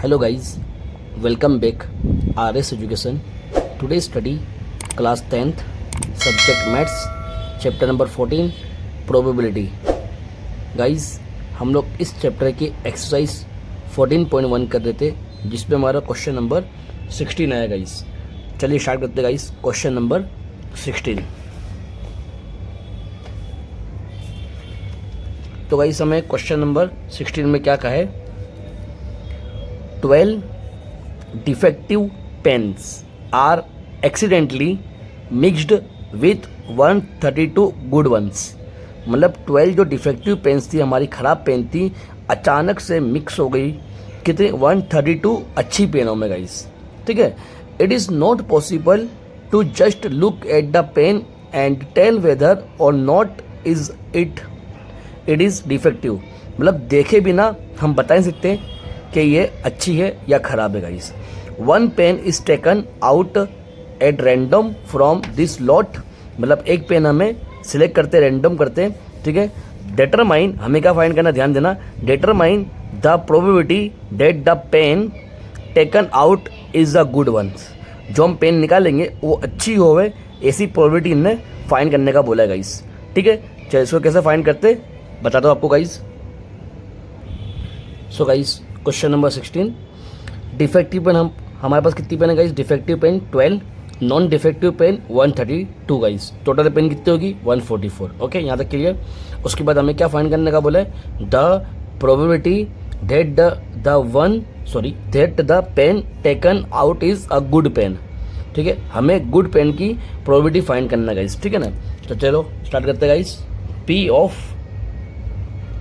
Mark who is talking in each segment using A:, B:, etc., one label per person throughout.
A: Hello guys, welcome back RS Education. Today study class 10th subject maths chapter number 14 probability. Guys, हम लोग इस chapter की exercise 14.1 कर रहे थे जिसमें हमारा क्वेश्चन नंबर 16 आया गाइस. चलिए स्टार्ट करते हैं गाइस. Question number 16. तो गाइस हमें क्वेश्चन नंबर 16 में क्या कहा है, 12 defective pens are accidentally mixed with 132 good ones. मतलब 12 जो डिफेक्टिव पेन्स थी, हमारी ख़राब पेन थी, अचानक से मिक्स हो गई कितने 132 अच्छी पेनों में गाइस. ठीक है. It is not possible to just look at the pen and tell whether और not is it is defective. मतलब देखे बिना हम बता नहीं सकते कि ये अच्छी है या ख़राब है guys. One pen is taken out at random from this lot. मतलब एक पेन हमें सिलेक्ट करते रैंडम करते हैं. ठीक है. डेटरमाइन, हमें क्या फाइंड करना, ध्यान देना, determine the probability that the pen taken out is the good ones. जो हम पेन निकालेंगे वो अच्छी होवे, ऐसी प्रोबेबिलिटी इनने फाइंड करने का बोला है गाइस. ठीक है. चलिए इसको कैसे फाइंड करते बता दो आपको guys. So guys question number 16. Defective pen हमारे पास कितनी पेन है guys, defective pen 12, non defective pen 132 guys. Total pen कितनी होगी 144. ओके, यहाँ तक क्लियर. उसके बाद हमें क्या फाइंड करने का बोला है, the probability that the pen taken out is a good pen. ठीक है. हमें गुड पेन की प्रोबेबिलिटी फाइंड करना गाइस. ठीक है ना. तो चलो स्टार्ट करते हैं guys. P of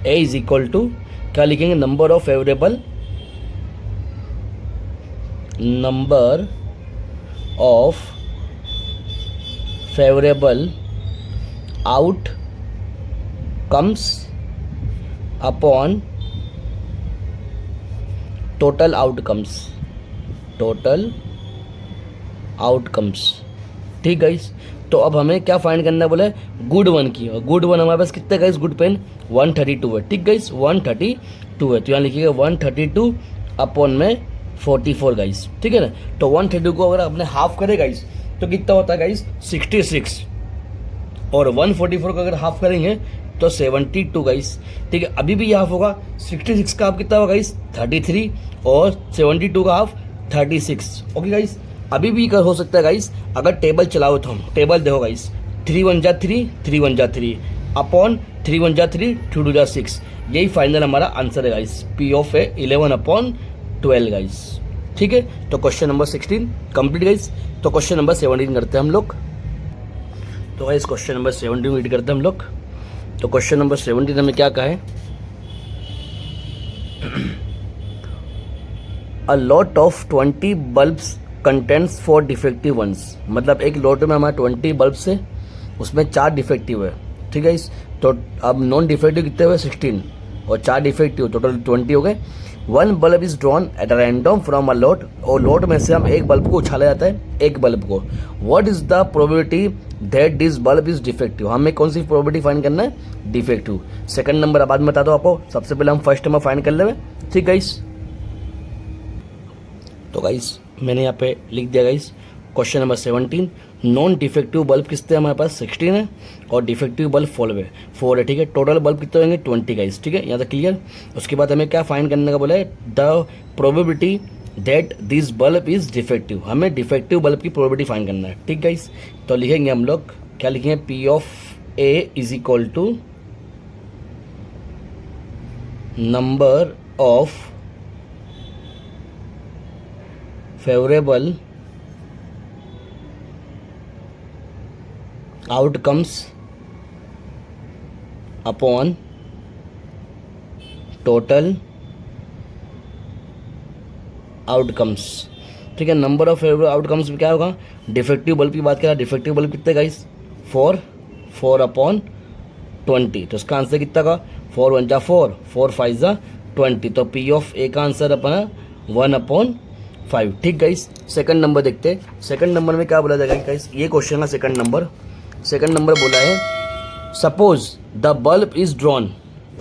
A: A is equal to क्या लिखेंगे, number of favourable outcomes upon total outcomes. ठीक गाइस. तो अब हमें क्या फाइंड करना है बोला है, गुड वन की. और गुड वन हमारे पास कितने गाइस, गुड पेन 132 है. ठीक गाइस 132 है. तो यहाँ लिखिएगा 132 अपॉन में 44 गाइस. ठीक है ना. तो 132 को अगर अपने हाफ करें गाइस तो कितना होता है गाइस 66. और 144 को अगर हाफ करेंगे तो 72 गाइस. ठीक है. अभी भी ये हाफ होगा. 66 का हाफ कितना होगा गाइस 33 और 72 का हाफ 36. Okay guys. अभी भी हो सकता है गाइस अगर टेबल चलाओ तो हम टेबल देखो गाइस 3 1 जा 3 3 1 जा 3 अपॉन 3 1 जा 3 2 2 जा 6. यही फाइनल हमारा आंसर है guys. P of A 11 upon 12 guys. ठीक है. तो क्वेश्चन नंबर 16 कंप्लीट गाइस. तो क्वेश्चन नंबर 17 करते हैं हम लोग. तो गाइस क्वेश्चन नंबर 17 रीड करते हैं हम लोग. तो क्वेश्चन नंबर 17 हमें क्या कहा है, a lot of 20 bulbs contents for defective ones. मतलब एक लॉट में हमारे 20 बल्ब से उसमें 4 डिफेक्टिव है. ठीक है. तो अब नॉन डिफेक्टिव कितने हुए 16 और 4 डिफेक्टिव, टोटल 20 हो गए. One bulb is drawn eight random from a lot. और लॉट में से हम एक बल्ब को उछाला जाता है, एक बल्ब को. What is the probability that this bulb is defective. हमें कौन सी प्रोबेबिलिटी फाइंड करना है, डिफेक्टिव. सेकंड नंबर बाद में बता दो आपको. सबसे पहले हम फर्स्ट नंबर फाइंड कर लेंगे. ठीक गाइस. तो गाइस मैंने यहाँ पे लिख दिया guys question number 17. Non defective bulb कितने हमारे पास 16 है और डिफेक्टिव बल्ब 4 है. ठीक है. टोटल बल्ब कितने होंगे 20 गाइस. ठीक है. यहाँ तक क्लियर. उसके बाद हमें क्या फाइंड करने का बोला है, the probability that this bulb is defective. हमें डिफेक्टिव बल्ब की प्रोबेबिलिटी फाइंड करना है. ठीक गाइस. तो लिखेंगे हम लोग, क्या लिखेंगे, P of A is equal to number of favorable outcomes upon total outcomes. ठीक है. नंबर ऑफ फेवरेबल आउटकम्स में क्या होगा, डिफेक्टिव बल्ब की बात करें. डिफेक्टिव बल्ब कितने गाइस 4 अपॉन 20. तो इसका आंसर कितना का 4 1 जा 4 4 5 जा 20. तो पी ऑफ ए का आंसर अपना 1 अपॉन 5. ठीक गाइस. सेकंड नंबर देखते हैं. सेकंड नंबर में क्या बोला जाएगा गाइस, ये क्वेश्चन का सेकंड नंबर बोला है, suppose the bulb is drawn.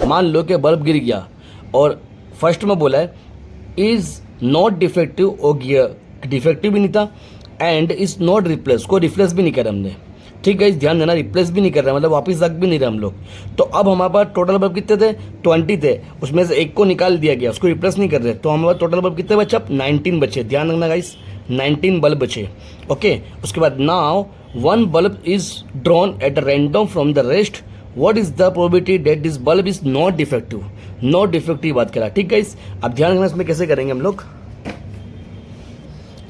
A: मान लो कि बल्ब गिर गया. और फर्स्ट में बोला है इज नॉट डिफेक्टिव हो गया, डिफेक्टिव भी नहीं था, एंड इज नॉट रिप्लेस, को रिप्लेस भी नहीं करा हमने। ठीक है, ध्यान देना, रिप्लेस भी नहीं कर रहा, मतलब वापस रख भी नहीं रहे हम लोग। तो अब हमारे पास टोटल बल्ब कितने थे, 20 थे, उसमें से एक को निकाल दिया गया, उसको रिप्लेस नहीं कर रहे, तो हमारे पास टोटल बल्ब कितने बचे, अब 19 बचे। ध्यान रखना गाइस, 19 बल्ब बचे। ओके, उसके बाद now one bulb is drawn eight random from the rest, what is the probability that this bulb is not defective. Not defective बात करा, ठीक गाइस। अब ध्यान रखना इसमें कैसे करेंगे हम लोग,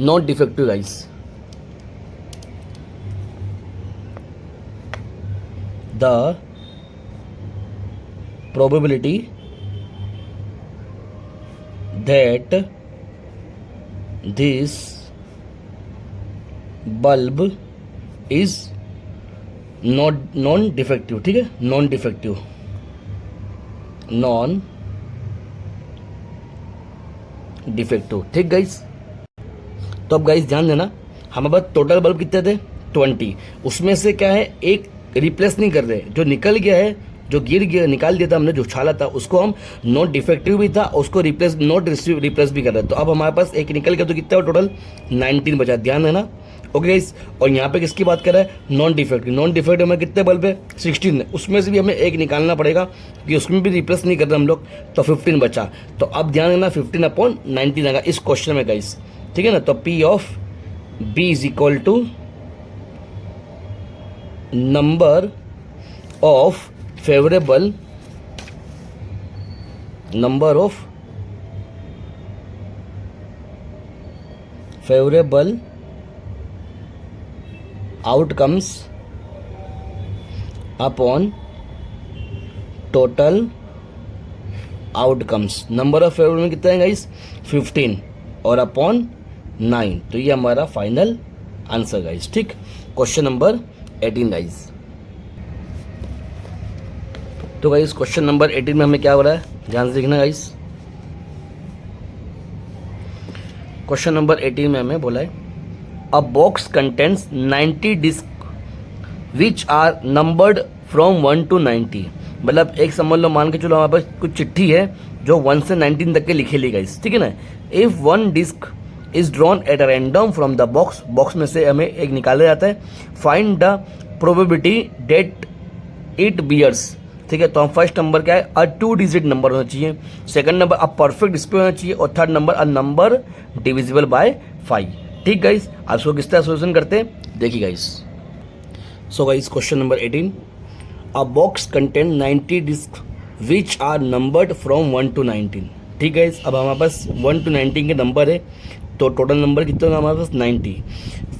A: not defective guys. The probability that this bulb is non defective, ठीक है, नॉन डिफेक्टिव, नॉन डिफेक्टिव, ठीक गाइस। तो अब गाइस ध्यान देना, हमारे पास टोटल बल्ब कितने थे, 20, उसमें से क्या है, एक रिप्लेस नहीं कर रहे, जो निकल गया है, जो गिर गया, निकाल दिया था हमने, जो छाला था, उसको हम नॉट डिफेक्टिव भी था, उसको रिप्लेस नॉट रिप्लेस भी कर रहे हैं। तो अब हमारे पास एक निकल गया, तो कितना हो टोटल, 19 बचा। ध्यान देना, ओके गाइस। और यहाँ पे किसकी बात कर रहा है, नॉन डिफेक्टिव। नॉन डिफेक्टिव में कितने बल्ब है, 16 है, उसमें से भी हमें एक निकालना पड़ेगा कि उसमें भी रिप्लेस नहीं कर रहे हम लोग, तो 15 बचा। तो अब ध्यान देना, 15/19 आएगा इस क्वेश्चन में गाइस, ठीक है ना। तो P of B is equal to number of favorable outcomes upon total outcomes। Number of favourable में कितना है गाइस, 15 और अपॉन 9, तो ये हमारा फाइनल आंसर गाइस, ठीक। Question number 18 guys. तो गाइस क्वेश्चन नंबर 18 में हमें क्या हो रहा है, ध्यान से देखना गाइस। क्वेश्चन नंबर 18 में हमें बोला है, a box contents 90 disc which are numbered from 1 to 90। मतलब एक समझ लो, मान के चलो हमारे पास कुछ चिट्ठी है जो 1 से 19 तक के लिखे ली गाइस, ठीक है ना। If one disc is drawn at a random from the box, box में से हमें एक निकाला जाता है, find the probability that it bears. ठीक है, तो हम फर्स्ट नंबर क्या है, अ 2 डिजिट नंबर होना चाहिए, second number a perfect display होना चाहिए, और third number a number divisible by 5। ठीक गाइस, आप इसको किस तरह सोल्यूशन करते हैं देखिए guys. So guys question number 18, a box contain 90 disc which are numbered from 1 to 19। ठीक है, अब हमारे पास 1 to 19 के नंबर है, तो टोटल नंबर कितना होगा हमारे पास 90।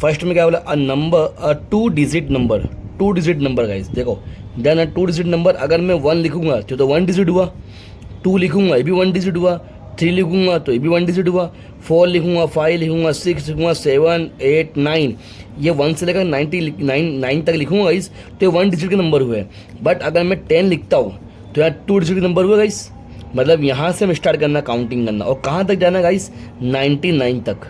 A: फर्स्ट में क्या बोला, a number, a 2 digit number, 2 digit number guys. देखो देन 2 डिजिट नंबर, अगर मैं 1 लिखूंगा तो 1 डिजिट हुआ, 2 लिखूंगा ये भी 1 डिजिट हुआ, 3 लिखूंगा तो ये भी 1 डिजिट हुआ, 4 लिखूंगा, 5 लिखूंगा, 6 लिखूंगा, 7, 8, 9, ये 1 से लेकर 9 तक लिखूंगा गाइस, तो ये 1 डिजिट के नंबर हुए। बट अगर मैं 10 लिखता हूँ तो यहाँ 2 डिजिट के नंबर हुआ गाइस, मतलब यहाँ से हम स्टार्ट करना काउंटिंग करना, और कहाँ तक जाना गाइस, 99 तक।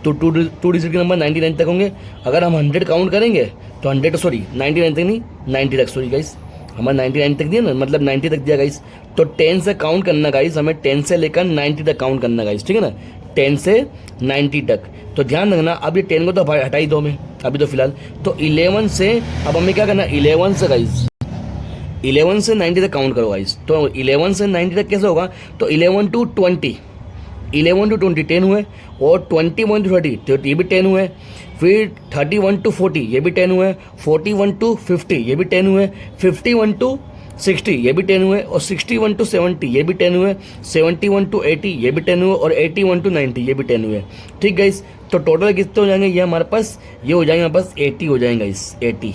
A: तो 2 डिजिट के नंबर 99 तक होंगे। अगर हम 100 काउंट करेंगे तो 100 सॉरी 99 तक नहीं, 90 तक, सॉरी गाइस, हमारा 99 तक दिया ना, मतलब 90 तक दिया गाइस। तो 10 से काउंट करना गाइस, हमें 10 से लेकर 90 तक काउंट करना गाइस, ठीक है ना, 10 से 90 तक। तो ध्यान रखना, अब ये 10 को तो हटा ही दो मैं अभी तो फिलहाल, तो 11 से अब हमें क्या करना, 11 से गाइस, 11 से 90 तक काउंट करो गाइस। तो 11 से 90 तक कैसे होगा, तो 11 to 20, 11 to 20 10 हुए, और 21 to 30 तो ये भी 10 हुए, फिर 31 to 40 ये भी 10 हुए, 41 to 50 ये भी 10 हुए, 51 to 60 ये भी 10 हुए, और 61 to 70 ये भी 10 हुए, 71 to 80 ये भी 10 हुए, और 81 to 90 ये भी 10 हुए। ठीक गाइस, तो टोटल कितने हो जाएंगे, ये हमारे पास ये हो जाएंगे हमारे पास 80 हो जाएंगे गाइस, 80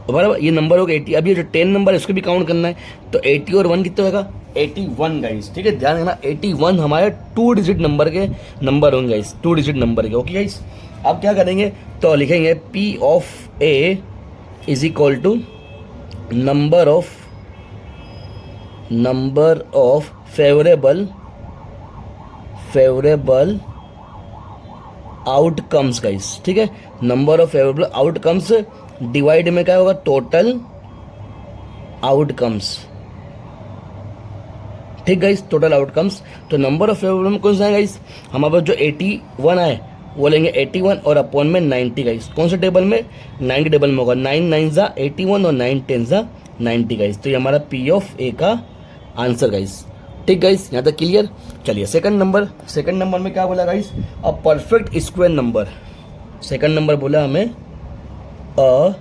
A: बराबर, ये नंबर होगा 80। अब ये जो 10 नंबर है इसको भी काउंट करना है, तो 80 और 1 कितना होगा, 81 गाइस। ठीक है, ध्यान रखना 81 हमारे 2 डिजिट नंबर के नंबर होंगे गाइस, 2 डिजिट नंबर के। ओके गाइस, अब क्या करेंगे, तो लिखेंगे P of A is equal to number of favourable outcomes guys. ठीक है, number of favourable outcomes divide में क्या होगा, टोटल आउटकम्स। ठीक गाइस, टोटल आउटकम्स। तो नंबर ऑफ फेवरेबल में कौन सा है गाइस, हमारे पास जो 81 आए वो लेंगे 81 और अपॉन में 90 गाइस। कौन से टेबल में, 90 टेबल में होगा। 9 9 जा 81 और 9 10 जा 90 गाइस। तो ये हमारा पी ऑफ ए का आंसर गाइस। ठीक गाइस, यहाँ तक क्लियर। चलिए सेकंड नंबर में क्या बोला guys, a perfect square number. Second number बोला हमें अ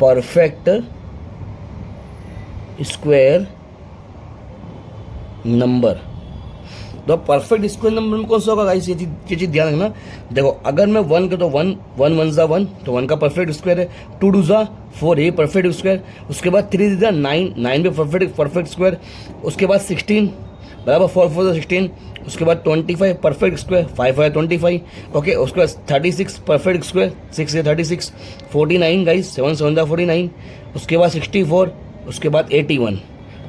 A: परफेक्ट स्क्वायर नंबर। तो परफेक्ट स्क्वायर नंबर में कौन सा होगा गाइस, ये चीज ध्यान रखना। देखो अगर मैं 1 का तो 1 1 1 जा 1 तो 1 का परफेक्ट स्क्वायर है। 2 2 जा 4 ये परफेक्ट स्क्वायर। उसके बाद 3 जा 9 9 भी परफेक्ट स्क्वायर। उसके बाद 16 बराबर 4 4 जा 16। उसके बाद 25 परफेक्ट स्क्वायर। 5 5 25 ओके। उसके बाद 36 परफेक्ट स्क्वायर। 6 से 36। 49 गाइस 7 7 जा 49। उसके बाद 64। उसके बाद 81।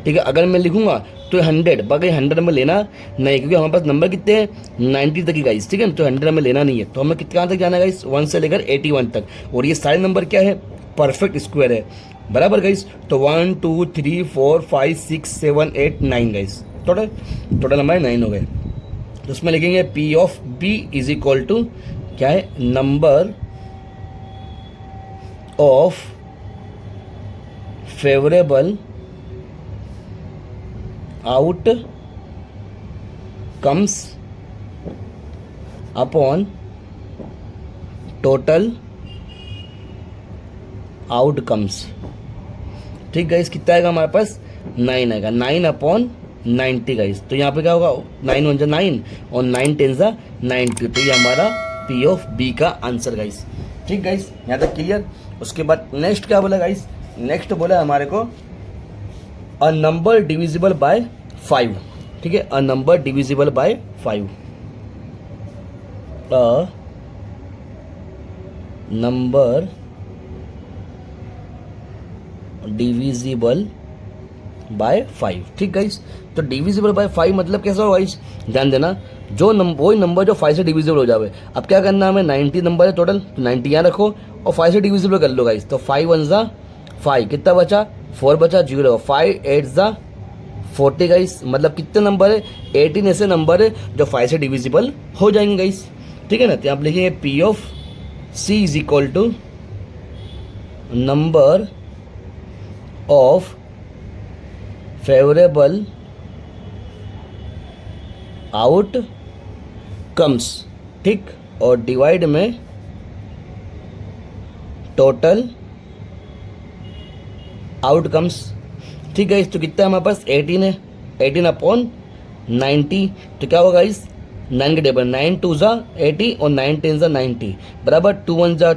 A: ठीक है, अगर मैं लिखूंगा तो 100 बाकी 100 में लेना नहीं, क्योंकि हमारे पास नंबर कितने हैं 90 तक ही गाइस। ठीक है, तो 100 में लेना नहीं है। तो हमें कहाँ तक जाना है गाइस, 1 से लेकर 81 तक। और ये सारे नंबर क्या है, परफेक्ट स्क्वायर है बराबर गाइस। तो 1 2 3 4 5 6 7 8 9 गाइस। टोटल हमारे 9 हो गए। तो उसमें लिखेंगे P of B is equal to क्या है, number of favourable outcomes upon total outcomes. ठीक गाइस, कितना आएगा हमारे पास 9 आएगा। 9 अपॉन 90 गाइस। तो यहाँ पे क्या होगा, 9 1 जा 9 और 9 10 जा 90। तो ये हमारा पी ऑफ बी का आंसर गाइस। ठीक गाइस, यहाँ तक क्लियर। उसके बाद नेक्स्ट क्या बोला गाइस, नेक्स्ट बोला हमारे को अ नंबर डिविजिबल बाय 5। ठीक है, a number divisible by 5। A number divisible by 5। ठीक गाइस, तो डिविजिबल बाय 5 मतलब कैसा हो गाइस, ध्यान देना। जो वही नंबर जो 5 से डिविजिबल हो जावे। अब क्या करना है हमें, 90 नंबर है टोटल, तो 90 यहाँ रखो और 5 से डिविजिबल कर लो गाइस। तो 5 1 जा 5, कितना बचा 4 बचा 0। 5 8 जा 40 गाइस। मतलब कितने नंबर है, 18 ऐसे नंबर है जो 5 से डिविजिबल हो जाएंगे गाइस। ठीक है ना, तो आप लिखेंगे P of C is equal to number of favourable outcomes. ठीक, और डिवाइड में टोटल आउटकम्स। ठीक है, तो कितना है हमारे पास 18 है। 18 अपॉन 90। तो क्या होगा इस 9 के टेबल, 9 2 जा 80 और 9 10 जा 90 बराबर 2 1 जा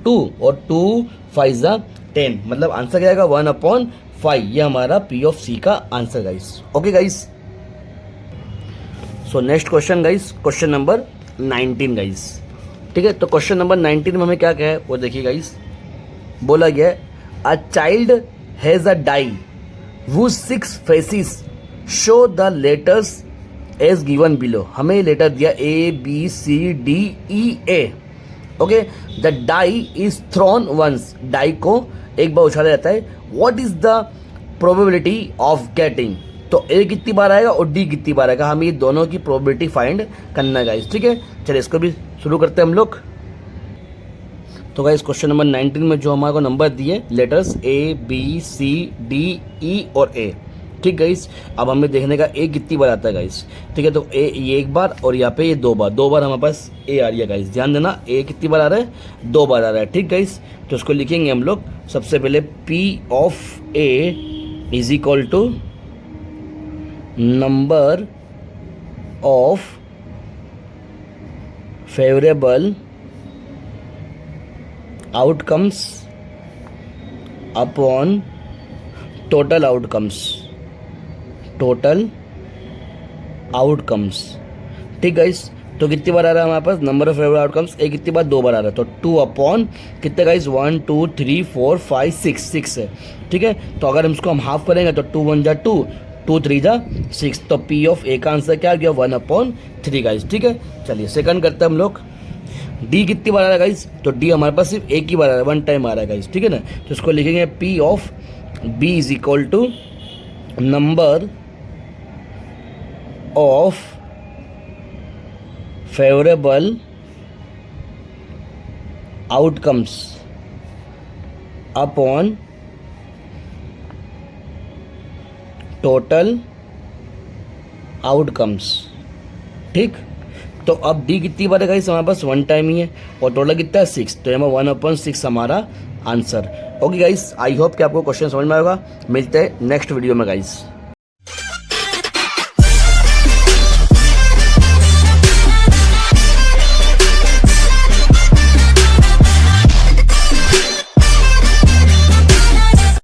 A: 2 और 2 5 जा 10। मतलब आंसर क्या आएगा 1/5। ये हमारा पी ऑफ सी का answer guys. Okay guys, so next question guys, question number 19 guys. ठीक है, तो क्वेश्चन नंबर 19 में हमें क्या क्या है वो देखिए गाइस। बोला गया a child has a die whose 6 faces show the letters as given below। हमें लेटर दिया A B C D E A। Okay, the die is thrown once. Die को एक बार उछाला जाता है। What is the probability of getting. तो A कितनी बार आएगा और D कितनी बार आएगा, हमें ये दोनों की प्रोबेबिलिटी फाइंड करना है गाइस। ठीक है, चलिए इसको भी शुरू करते हैं हम लोग। तो गाइस क्वेश्चन नंबर 19 में जो हमारे को नंबर दिए letters A B C D E और A। ठीक गाइस, अब हमें देखने का A कितनी बार आता है गाइस। ठीक है, तो A ये एक बार और यहाँ पे ये दो बार हमारे पास A आ रही है गाइस। ध्यान देना, A कितनी बार आ रहा है, 2 बार आ रहा है। ठीक गाइस, तो उसको लिखेंगे हम लोग सबसे पहले P of A is equal to number of favourable outcomes upon total outcomes। ठीक गाइस, तो कितनी बार आ रहा है हमारे पास नंबर ऑफ फेवरेबल आउटकम्स, एक कितनी बार 2 बार आ रहा है। तो 2 अपॉन कितने गाइस 1 2 3 4 5 6 है। ठीक है, तो अगर हम इसको हाफ करेंगे तो 2 1 जा 2 2 3 जा 6। तो पी ऑफ ए का आंसर क्या आ गया 1/3 गाइस। ठीक है, चलिए सेकंड करते हैं हम लोग। डी कितनी बार आ रहा है गाइस, तो डी हमारे पास सिर्फ एक ही बार आ रहा है, 1 टाइम आ रहा है गाइस। ठीक है ना, तो इसको लिखेंगे P of B is equal to number of favourable outcomes upon total outcomes. ठीक, तो अब डी कितनी बार है गाइस हमारे पास, 1 टाइम ही है, और टोटल कितना है 6, तो यहाँ 1/6 हमारा answer. Okay guys, I hope कि आपको क्वेश्चन समझ में आएगा। मिलते हैं नेक्स्ट वीडियो में गाइस।